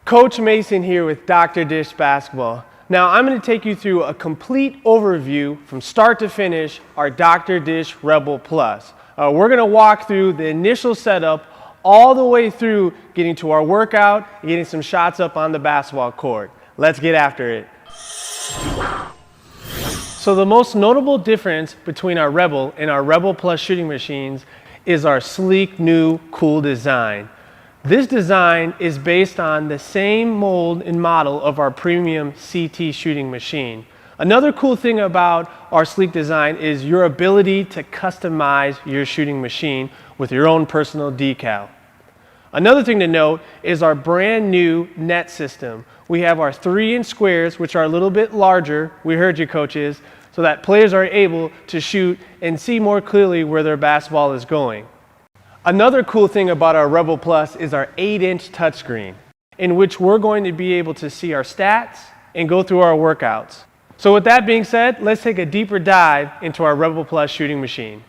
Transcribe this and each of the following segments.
Coach Mason here with Dr.dish basketball. Now I'm going to take you through a complete overview from start to finish our Dr.dish Rebel Plus. We're going to walk through the initial setup all the way through getting to our workout and getting some shots up on the basketball court. Let's get after it. So the most notable difference between our Rebel and our Rebel Plus shooting machines is our sleek, new, cool design. This design is based on the same mold and model of our premium CT shooting machine. Another cool thing about our sleek design is your ability to customize your shooting machine with your own personal decal. Another thing to note is our brand new net system. We have our 3-inch squares, which are a little bit larger, we heard you coaches, so that players are able to shoot and see more clearly where their basketball is going. Another cool thing about our Rebel Plus is our 8-inch touchscreen, in which we're going to be able to see our stats and go through our workouts. So with that being said, let's take a deeper dive into our Rebel Plus shooting machine.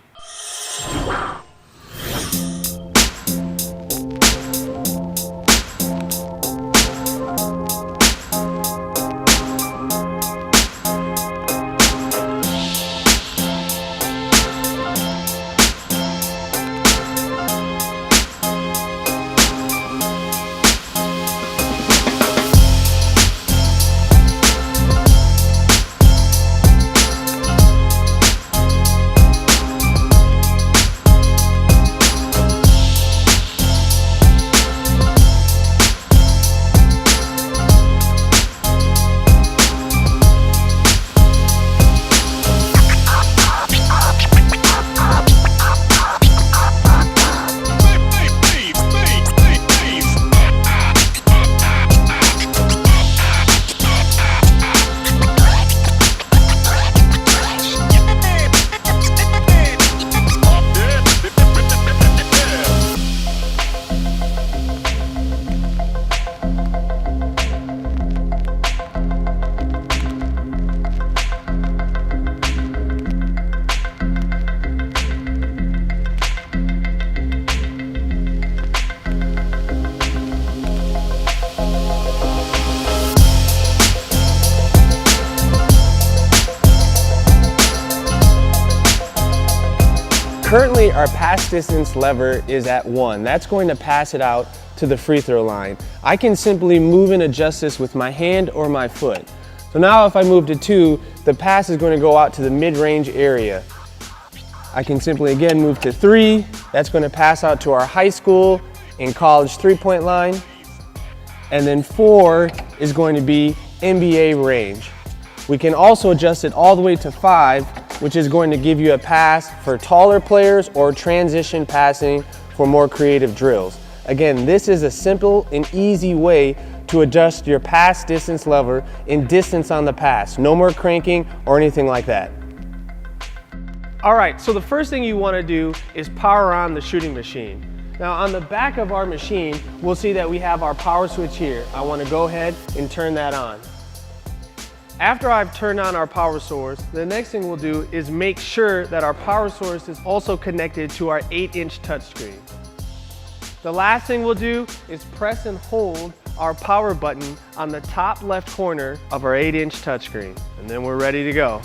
Currently, our pass distance lever is at 1. That's going to pass it out to the free throw line. I can simply move and adjust this with my hand or my foot. So now if I move to 2, the pass is going to go out to the mid-range area. I can simply again move to 3. That's going to pass out to our high school and college three-point line. And then 4 is going to be NBA range. We can also adjust it all the way to 5, which is going to give you a pass for taller players or transition passing for more creative drills. Again, this is a simple and easy way to adjust your pass distance lever and distance on the pass. No more cranking or anything like that. All right, so the first thing you want to do is power on the shooting machine. Now on the back of our machine, we'll see that we have our power switch here. I want to go ahead and turn that on. After I've turned on our power source, the next thing we'll do is make sure that our power source is also connected to our 8-inch touchscreen. The last thing we'll do is press and hold our power button on the top left corner of our 8-inch touchscreen, and then we're ready to go.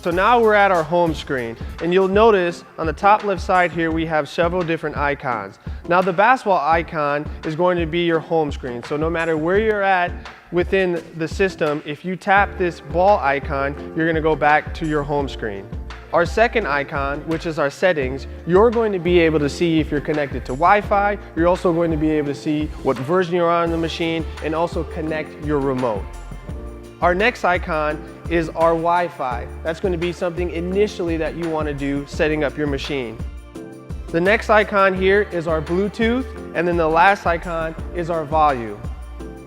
So now we're at our home screen, and you'll notice on the top left side here we have several different icons. Now the basketball icon is going to be your home screen, so no matter where you're at within the system, if you tap this ball icon, you're going to go back to your home screen. Our second icon, which is our settings, you're going to be able to see if you're connected to Wi-Fi. You're also going to be able to see what version you're on the machine and also connect your remote. Our next icon is our Wi-Fi. That's going to be something initially that you want to do setting up your machine. The next icon here is our Bluetooth, and then the last icon is our volume.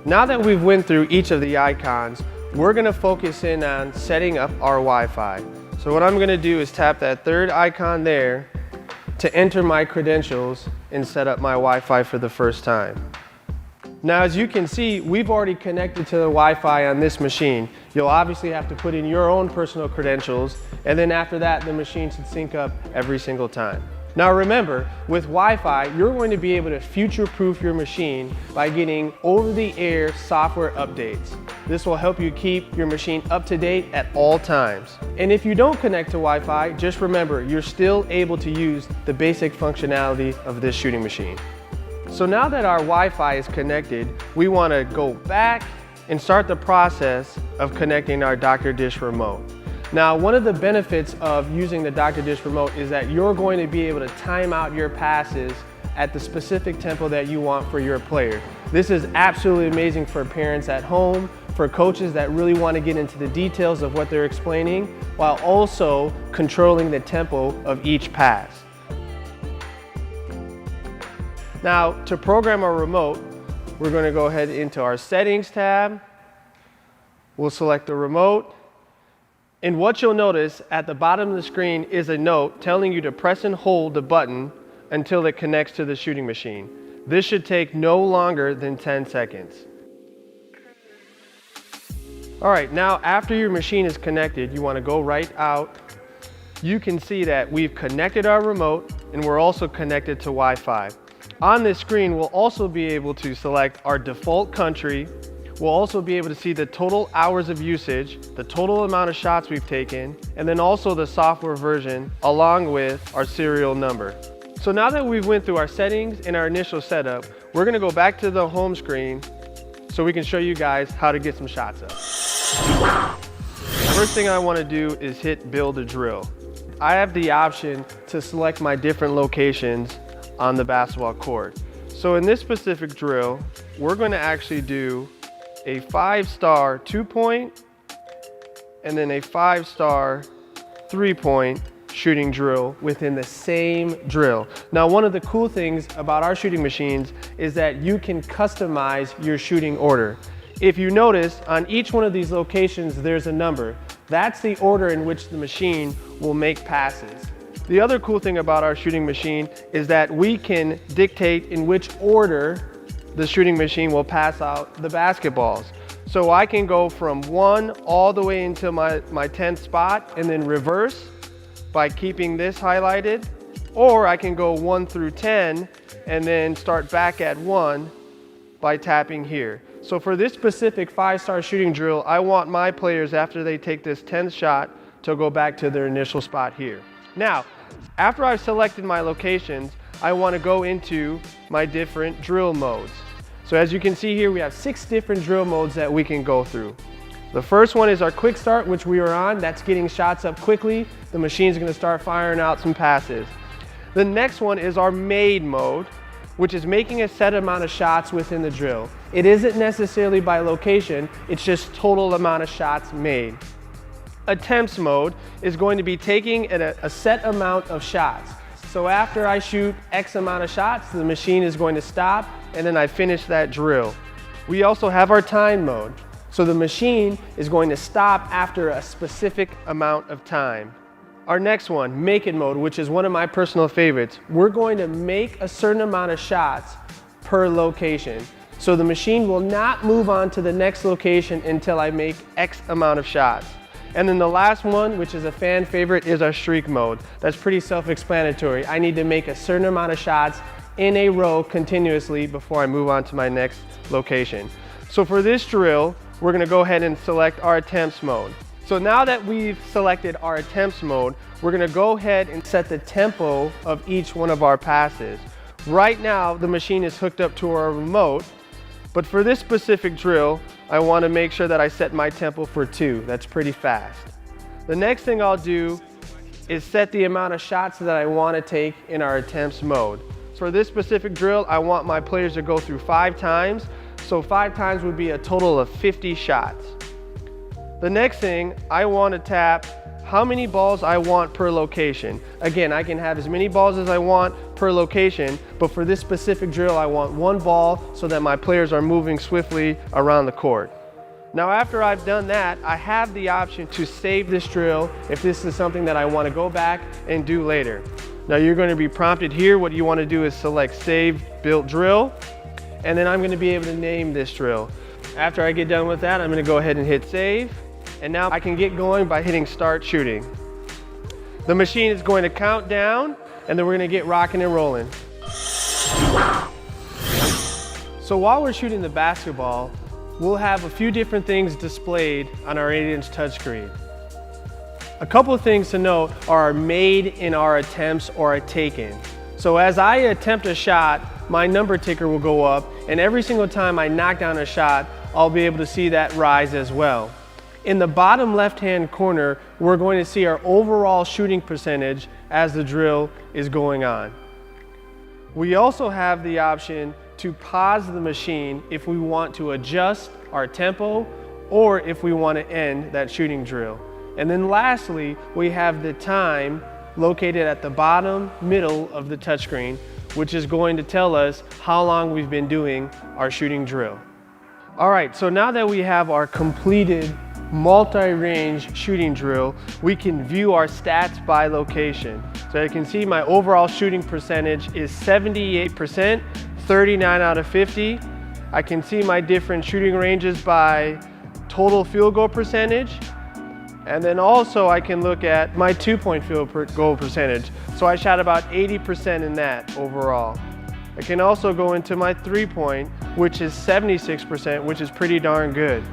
Now that we've went through each of the icons, we're going to focus in on setting up our Wi-Fi. So what I'm going to do is tap that third icon there to enter my credentials and set up my Wi-Fi for the first time. Now as you can see, we've already connected to the Wi-Fi on this machine. You'll obviously have to put in your own personal credentials, and then after that the machine should sync up every single time. Now remember, with Wi-Fi, you're going to be able to future-proof your machine by getting over-the-air software updates. This will help you keep your machine up to date at all times. And if you don't connect to Wi-Fi, just remember, you're still able to use the basic functionality of this shooting machine. So now that our Wi-Fi is connected, we want to go back and start the process of connecting our Dr.dish remote. Now, one of the benefits of using the Dr.dish remote is that you're going to be able to time out your passes at the specific tempo that you want for your player. This is absolutely amazing for parents at home, for coaches that really want to get into the details of what they're explaining, while also controlling the tempo of each pass. Now, to program our remote, we're going to go ahead into our settings tab. We'll select the remote. And what you'll notice at the bottom of the screen is a note telling you to press and hold the button until it connects to the shooting machine. This should take no longer than 10 seconds. All right, now after your machine is connected, you want to go right out. You can see that we've connected our remote and we're also connected to Wi-Fi. On this screen, we'll also be able to select our default country. We'll also be able to see the total hours of usage, the total amount of shots we've taken, and then also the software version along with our serial number. So now that we've went through our settings and our initial setup, we're gonna go back to the home screen so we can show you guys how to get some shots up. First thing I wanna do is hit build a drill. I have the option to select my different locations on the basketball court. So in this specific drill, we're gonna actually do a 5-star 2-point and then a 5-star 3-point shooting drill within the same drill. Now, one of the cool things about our shooting machines is that you can customize your shooting order. If you notice, on each one of these locations, there's a number. That's the order in which the machine will make passes. The other cool thing about our shooting machine is that we can dictate in which order the shooting machine will pass out the basketballs. So I can go from 1 all the way into my 10th spot and then reverse by keeping this highlighted, or I can go 1 through 10 and then start back at 1 by tapping here. So for this specific 5-star shooting drill, I want my players, after they take this 10th shot, to go back to their initial spot here. Now, after I've selected my locations, I want to go into my different drill modes. So as you can see here, we have 6 different drill modes that we can go through. The first one is our quick start, which we are on. That's getting shots up quickly. The machine's going to start firing out some passes. The next one is our made mode, which is making a set amount of shots within the drill. It isn't necessarily by location, it's just total amount of shots made. Attempts mode is going to be taking a set amount of shots. So after I shoot X amount of shots, the machine is going to stop, and then I finish that drill. We also have our time mode. So the machine is going to stop after a specific amount of time. Our next one, make it mode, which is one of my personal favorites. We're going to make a certain amount of shots per location. So the machine will not move on to the next location until I make X amount of shots. And then the last one, which is a fan favorite, is our streak mode. That's pretty self-explanatory. I need to make a certain amount of shots in a row continuously before I move on to my next location. So for this drill, we're gonna go ahead and select our attempts mode. So now that we've selected our attempts mode, we're gonna go ahead and set the tempo of each one of our passes. Right now, the machine is hooked up to our remote, but for this specific drill, I wanna make sure that I set my tempo for 2. That's pretty fast. The next thing I'll do is set the amount of shots that I wanna take in our attempts mode. For this specific drill, I want my players to go through 5 times. So 5 times would be a total of 50 shots. The next thing, I want to tap how many balls I want per location. Again, I can have as many balls as I want per location, but for this specific drill, I want 1 ball so that my players are moving swiftly around the court. Now, after I've done that, I have the option to save this drill if this is something that I want to go back and do later. Now, you're going to be prompted here. What you want to do is select Save Built Drill, and then I'm going to be able to name this drill. After I get done with that, I'm going to go ahead and hit save, and now I can get going by hitting start shooting. The machine is going to count down and then we're gonna get rocking and rolling. So while we're shooting the basketball, we'll have a few different things displayed on our 8-inch touchscreen. A couple of things to note are made in our attempts or are taken. So as I attempt a shot, my number ticker will go up, and every single time I knock down a shot, I'll be able to see that rise as well. In the bottom left-hand corner, we're going to see our overall shooting percentage as the drill is going on. We also have the option to pause the machine if we want to adjust our tempo or if we want to end that shooting drill. And then lastly, we have the time located at the bottom middle of the touchscreen, which is going to tell us how long we've been doing our shooting drill. All right, so now that we have our completed multi-range shooting drill, we can view our stats by location. So you can see my overall shooting percentage is 78%, 39 out of 50. I can see my different shooting ranges by total field goal percentage. And then also I can look at my 2-point field goal percentage. So I shot about 80% in that overall. I can also go into my 3-point, which is 76%, which is pretty darn good.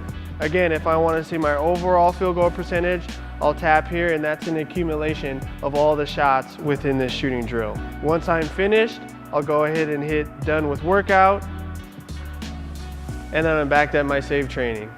Again, if I want to see my overall field goal percentage, I'll tap here, and that's an accumulation of all the shots within this shooting drill. Once I'm finished, I'll go ahead and hit done with workout, and then I'm back at my save training.